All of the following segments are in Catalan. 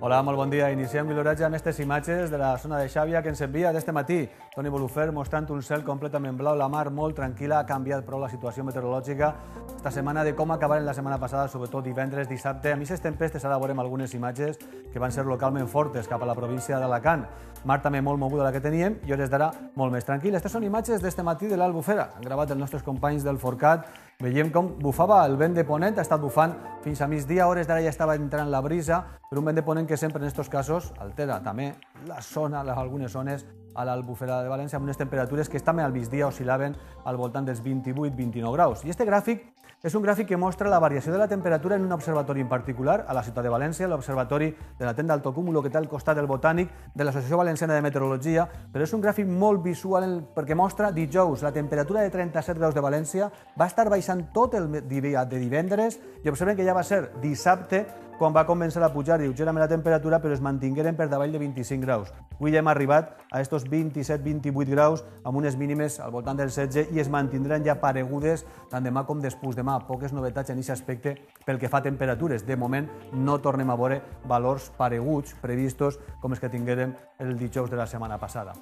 Hola, molt bon dia. Iniciem l'oratge amb aquestes imatges de la zona de Xàbia que ens envia d'este matí. Toni Bolufer mostrant un cel completament blau, la mar molt tranquil·la, ha canviat prou la situació meteorològica esta setmana de com acabaren la setmana passada, sobretot divendres, dissabte. A mi aquestes tempestes, ara veurem algunes imatges que van ser localment fortes cap a la província d'Alacant. Mar també molt moguda la que teníem i hores d'ara molt més tranquil. Aquestes són imatges d'este matí de l'Albufera. Han gravat els nostres companys del Forcat. Veiem com bufava el vent de ponent, ha estat bufant fins a migdia, a hores d'ara ja estava entrant la brisa, però un vent de ponent que sempre en aquests casos altera també la zona, algunes zones a l'Albufera de València amb unes temperatures que també al migdia oscil·laven al voltant dels 28-29 graus. I este gràfic és un gràfic que mostra la variació de la temperatura en un observatori en particular, a la ciutat de València, l'observatori de la Tenda Alto Cúmulo, que té al costat del Botànic de l'Associació Valenciana de Meteorologia, però és un gràfic molt visual perquè mostra dijous la temperatura de 37 graus de València va estar baixant tot el dia de divendres i observen que ja va ser dissabte quan va començar a pujar lleugerament la temperatura, però es mantingueren per davall de 25 graus. Avui ja hem arribat a estos 27-28 graus amb unes mínimes al voltant del 16 i es mantindran ja paregudes tant demà com després demà. Poques novetats en aquest aspecte pel que fa a temperatures. De moment no tornem a veure valors pareguts previstos com els que tinguérem el dijous de la setmana passada.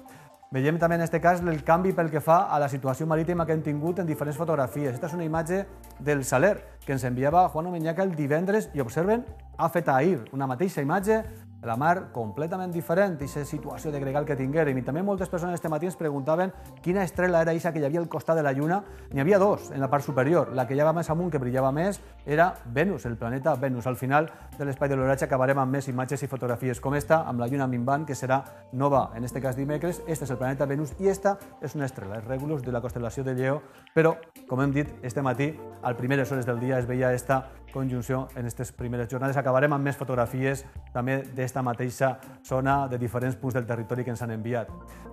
Veiem també en aquest cas el canvi pel que fa a la situació marítima que hem tingut en diferents fotografies. Aquesta és una imatge del Saler que ens enviava Juan Omeñaca el divendres i observen, ha fet ahir una mateixa imatge, la mar completament diferent, aquesta situació de gregal que tinguérem. I també moltes persones este matí ens preguntaven quina estrela era aquesta que hi havia al costat de la Lluna. N'hi havia dos en la part superior. La que hi havia més amunt, que brillava més, era Venus, el planeta Venus. Al final de l'espai de l'oratge acabarem amb més imatges i fotografies com esta, amb la Lluna minvant, que serà nova, en este cas dimecres. Este és el planeta Venus i esta és una estrela, és Regulus de la constel·lació de Lleó, però, com hem dit, este matí, a primeres hores del dia es veia esta conjunció en aquestes primeres jornades. Acabarem amb més fotografies també d'esta mateixa zona de diferents punts del territori que ens han enviat.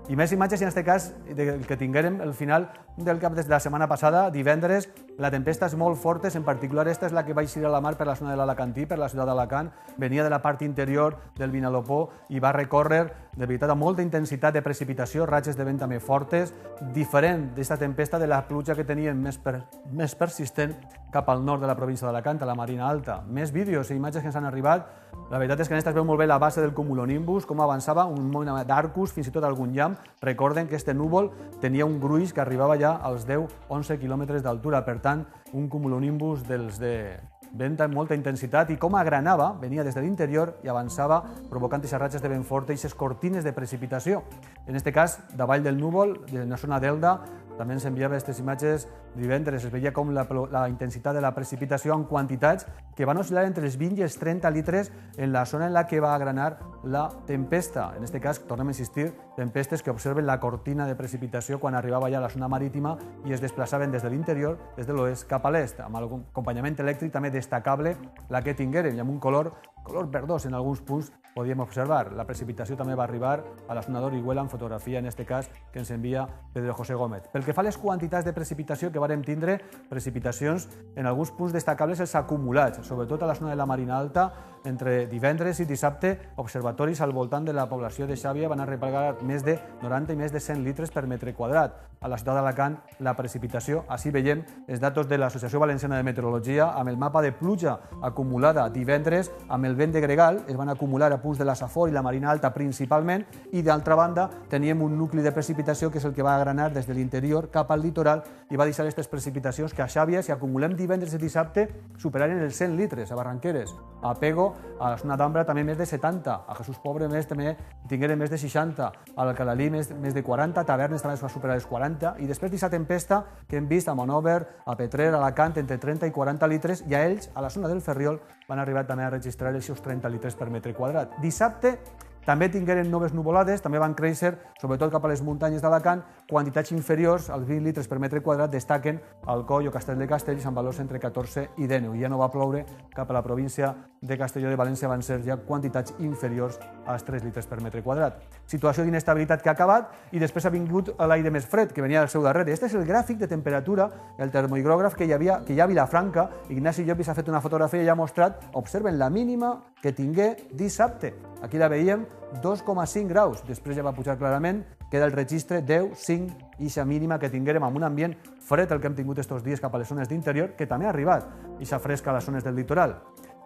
I més imatges, en aquest cas, del que tinguérem al final del cap de la setmana passada, divendres, la tempesta és molt fortes, en particular esta és la que va eixir a la mar per la zona de l'Alacantí, per la ciutat d'Alacant, venia de la part interior del Vinalopó i va recórrer, de veritat, amb molta intensitat de precipitació, ratxes de vent també fortes, diferent d'aquesta tempesta de la pluja que tenien més persistent cap al nord de la província d'Alacant, a la Marina Alta. Més vídeos i imatges que ens han arribat. La veritat és que en aquesta es veu molt bé la base del cumulonimbus, com avançava, un món d'arcus, fins i tot algun llamp. Recorden que este núvol tenia un gruix que arribava ja als 10-11 quilòmetres d'altura. Per tant, un cumulonimbus dels de vent amb molta intensitat i com agranava, venia des de l'interior i avançava provocant aquestes ratxes de vent fortes i aquestes cortines de precipitació. En aquest cas, davall del núvol, de la zona d'Elda, també ens enviava aquestes imatges divendres. Es veia com la intensitat de la precipitació en quantitats que van oscil·lar entre els 20 i els 30 litres en la zona en la que va agranar la tempesta. En aquest cas, tornem a insistir, tempestes que observen la cortina de precipitació quan arribava ja a la zona marítima i es desplaçaven des de l'interior, des de l'oest cap a l'est, amb algun acompanyament elèctric també destacable la que tinguérem i amb un color verdós en alguns punts podíem observar. La precipitació també va arribar a la zona d'Orihuela en fotografia, en aquest cas, que ens envia Pedro José Gómez. Pel que fa a les quantitats de precipitació que vàrem tindre, precipitacions en alguns punts destacables els acumulats, sobretot a la zona de la Marina Alta, entre divendres i dissabte, observatoris al voltant de la població de Xàbia van arreplegar més de 90 i més de 100 litres per metre quadrat. A la ciutat d'Alacant, la precipitació, així veiem els datos de l'Associació Valenciana de Meteorologia, amb el mapa de pluja acumulada divendres, amb el vent de gregal, es van acumular a punts de la Safor i la Marina Alta principalment, i d'altra banda teníem un nucli de precipitació que és el que va agranar des de l'interior cap al litoral i va deixar aquestes precipitacions que a Xàbia, si acumulem divendres i dissabte, superaren els 100 litres a Barranqueres, a Pego, a la zona d'Ambra també més de 70, a Jesús Pobre també tingueren més de 60, a l'Alcalalí més de 40, a Tavernes també es va superar els 40, i després d'aquesta tempesta que hem vist a Monòver, a Petrer, a Alacant, entre 30 i 40 litres, i a ells, a la zona del Ferriol, van arribar també a registrar els seus 30 litres per metre quadrat. Dissabte també tingueren noves nuvolades, també van créixer, sobretot cap a les muntanyes d'Alacant, quantitats inferiors als 20 litres per metre quadrat, destaquen Alcoi o Castell de Castells amb valors entre 14 i 19. Ja no va ploure cap a la província de Castelló de València, van ser ja quantitats inferiors als 3 litres per metre quadrat. Situació d'inestabilitat que ha acabat i després ha vingut l'aire més fred, que venia al seu darrere. Este és el gràfic de temperatura, el termohigrògraf que hi ha a Vilafranca. Ignasi Llopis ha fet una fotografia i ha mostrat, observen la mínima que tingué dissabte. Aquí la veiem, 2,5 graus. Després ja va pujar clarament, queda el registre 10, 5, i aquesta mínima que tinguérem amb un ambient fred el que hem tingut estos dies cap a les zones d'interior, que també ha arribat, i s'ha fresca a les zones del litoral.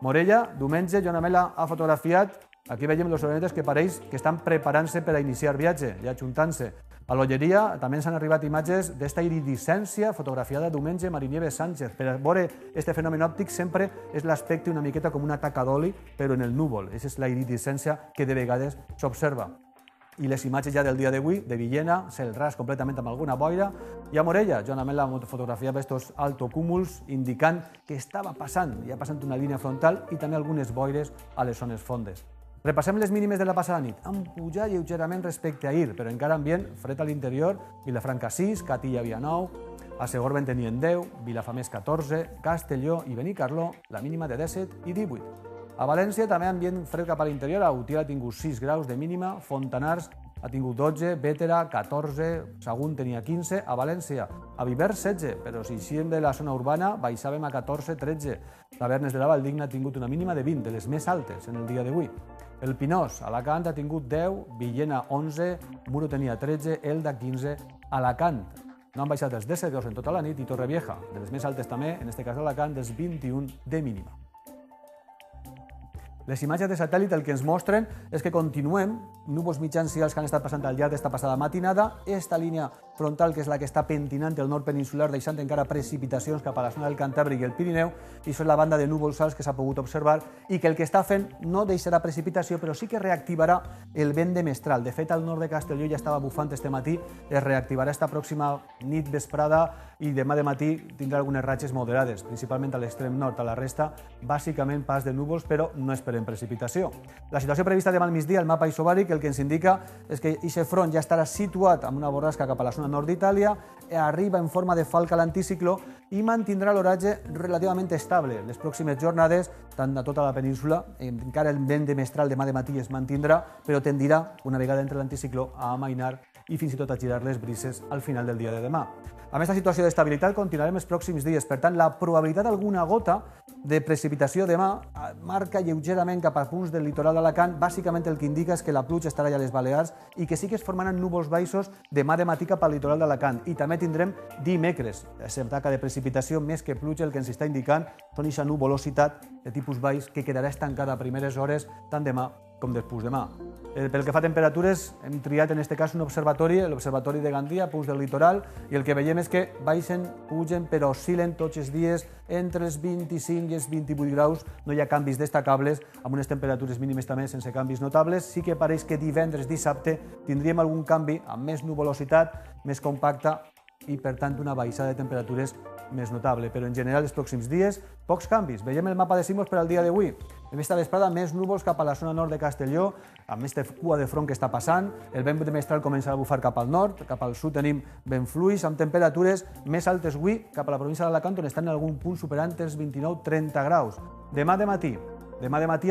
Morella, diumenge, Joan Amela ha fotografiat Aquí veiem els orenetes que pareix que estan preparant-se per a iniciar viatge, ja ajuntant-se. A l'Olleria també ens han arribat imatges d'esta iridescència fotografiada diumenge Marinieves Sánchez. Per a veure aquest fenomen òptic sempre és l'aspecte una miqueta com una taca d'oli, però en el núvol. Aquesta és la iridescència que de vegades s'observa. I les imatges ja del dia d'avui, de Villena, cel ras completament amb alguna boira, i a Morella, Joan Amela fotografiava estos altocúmuls indicant que estava passant, ja passant una línia frontal i també algunes boires a les zones fondes. Repassem les mínimes de la passada nit. Han pujat lleugerament respecte a ahir, però encara ambient fred a l'interior. Vilafranca 6, Catí hi havia 9, a Segorbe en tenien 10, Vilafamés 14, Castelló i Benicarló, la mínima de 17 i 18. A València també ambient fred cap a l'interior, a Utiel ha tingut 6 graus de mínima, Fontanars ha tingut 12, Bétera 14, Sagunt tenia 15, a València, a Viver 16, però si eixíem de la zona urbana baixàvem a 14, 13. Tavernes de la Valldigna ha tingut una mínima de 20, de les més altes en el dia d'avui. El Pinós, Alacant ha tingut 10, Villena 11, Muro tenia 13, Elda 15, Alacant no han baixat els 17 graus en tota la nit i Torrevieja, de les més altes també, en aquest cas Alacant, dels 21 de mínima. Les imatges de satèl·lit el que ens mostren és que continuem núvols mitjans i alts que han estat passant al llarg d'esta passada matinada. Esta línia frontal, que és la que està pentinant el nord peninsular, deixant encara precipitacions cap a la zona del Cantàbric i el Pirineu, i això és la banda de núvols alts que s'ha pogut observar i que el que està fent no deixarà precipitació, però sí que reactivarà el vent de mestral. De fet, al nord de Castelló ja estava bufant este matí, es reactivarà esta pròxima nit vesprada i demà de matí tindrà algunes ratxes moderades, principalment a l'extrem nord. A la resta, bàsicament pas de núvols, però no esperem precipitació. La situació prevista demà al migdia, el mapa isobàric, el que ens indica és que aquest front ja estarà situat amb una borrasca cap a la zona nord d'Itàlia, arriba en forma de falca a l'anticicló i mantindrà l'oratge relativament estable. Les pròximes jornades, tant a tota la península, encara el vent de mestral demà de matí es mantindrà, però tendirà, una vegada entre l'anticicló, a amainar i fins i tot a girar les brises al final del dia de demà. Amb aquesta situació d'estabilitat continuarem els pròxims dies. Per tant, la probabilitat d'alguna gota de precipitació demà marca lleugerament cap a punts del litoral d'Alacant. Bàsicament el que indica és que la pluja estarà ja a les Balears i que sí que es formaran núvols baixos demà de matí cap al litoral d'Alacant. I també tindrem dimecres, certa de precipitació més que pluja, el que ens està indicant són aquesta nuvolositat de tipus baix que quedarà estancada a primeres hores tant demà com després demà. Pel que fa a temperatures, hem triat en aquest cas un observatori, l'Observatori de Gandia, punts del litoral, i el que veiem és que baixen, pugen, però oscil·len tots els dies entre els 25 i els 28 graus. No hi ha canvis destacables, amb unes temperatures mínimes també sense canvis notables. Sí que pareix que divendres, dissabte, tindríem algun canvi amb més nuvolositat, més compacta i, per tant, una baixada de temperatures més notable. Però, en general, els pròxims dies, pocs canvis. Veiem el mapa de símbols per al dia d'avui. En esta vesprada, més núvols cap a la zona nord de Castelló, amb aquesta cua de front que està passant. El vent de mestral comença a bufar cap al nord, cap al sud tenim vent fluix, amb temperatures més altes avui cap a la província d'Alacant, on estan en algun punt superant els 29-30 graus. Demà de matí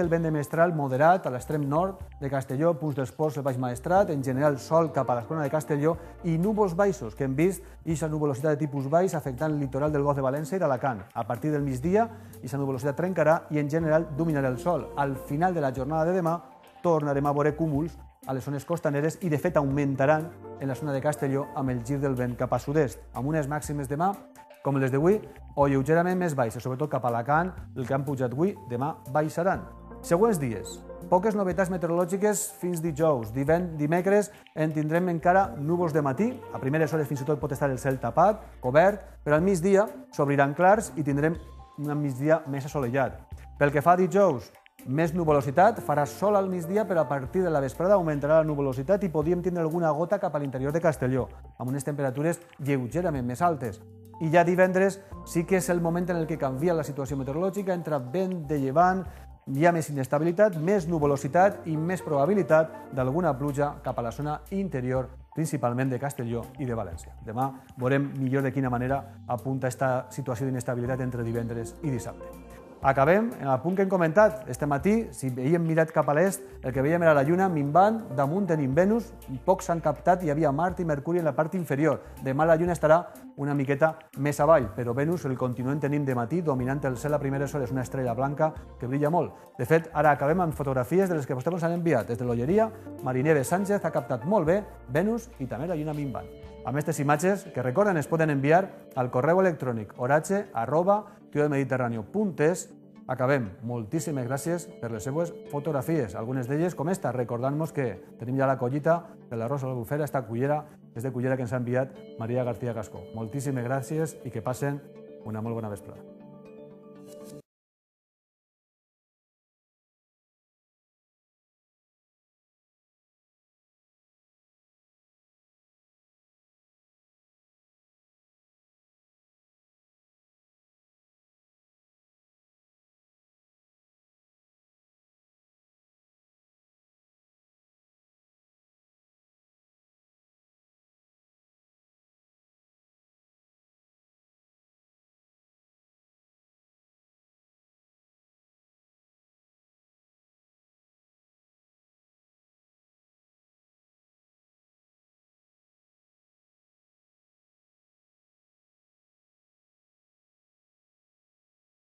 el vent de mestral moderat a l'extrem nord de Castelló, punts dels Ports, el Baix Maestrat, en general sol cap a la zona de Castelló i núvols baixos que hem vist i aquesta nuvolositat de tipus baix afectant el litoral del Golf de València i d'Alacant. A partir del migdia, aquesta nuvolositat trencarà i en general dominarà el sol. Al final de la jornada de demà tornarem a veure cúmuls a les zones costaneres i de fet augmentaran en la zona de Castelló amb el gir del vent cap a sud-est, amb unes màximes demà com les d'avui, o lleugerament més baixes, sobretot cap a Alacant, el que han pujat avui, demà baixaran. Següents dies. Poques novetats meteorològiques fins dijous. Dimecres en tindrem encara núvols de matí. A primeres hores fins i tot pot estar el cel tapat, cobert, però al migdia s'obriran clars i tindrem un migdia més assolellat. Pel que fa a dijous, més nuvolositat, farà sol al migdia, però a partir de la vesprada augmentarà la nuvolositat i podríem tindre alguna gota cap a l'interior de Castelló, amb unes temperatures lleugerament més altes. I ja divendres sí que és el moment en el que canvia la situació meteorològica, entra vent de llevant, hi ha més inestabilitat, més nuvolositat i més probabilitat d'alguna pluja cap a la zona interior, principalment de Castelló i de València. Demà veurem millor de quina manera apunta aquesta situació d'inestabilitat entre divendres i dissabte. Acabem en el punt que hem comentat. Este matí, si havíem mirat cap a l'est, el que veiem era la Lluna minvant, damunt tenim Venus, pocs s'han captat, hi havia Mart i Mercuri en la part inferior. Demà la Lluna estarà una miqueta més avall, però Venus el continuem tenint de matí, dominant el cel a primeres hores, una estrella blanca que brilla molt. De fet, ara acabem amb fotografies de les que vostès ens han enviat. Des de l'Olleria, Marinieves Sánchez ha captat molt bé Venus i també la Lluna minvant. Amb aquestes imatges, que recorden, es poden enviar al correu electrònic oratge@ciudadmediterraneo.es. acabem. Moltíssimes gràcies per les seues fotografies, algunes d'elles com esta, recordant-nos que tenim ja la collita de l'arròs a l'albufera, esta cullera, és de cullera que ens ha enviat Maria García Gascó. Moltíssimes gràcies i que passen una molt bona vesprada.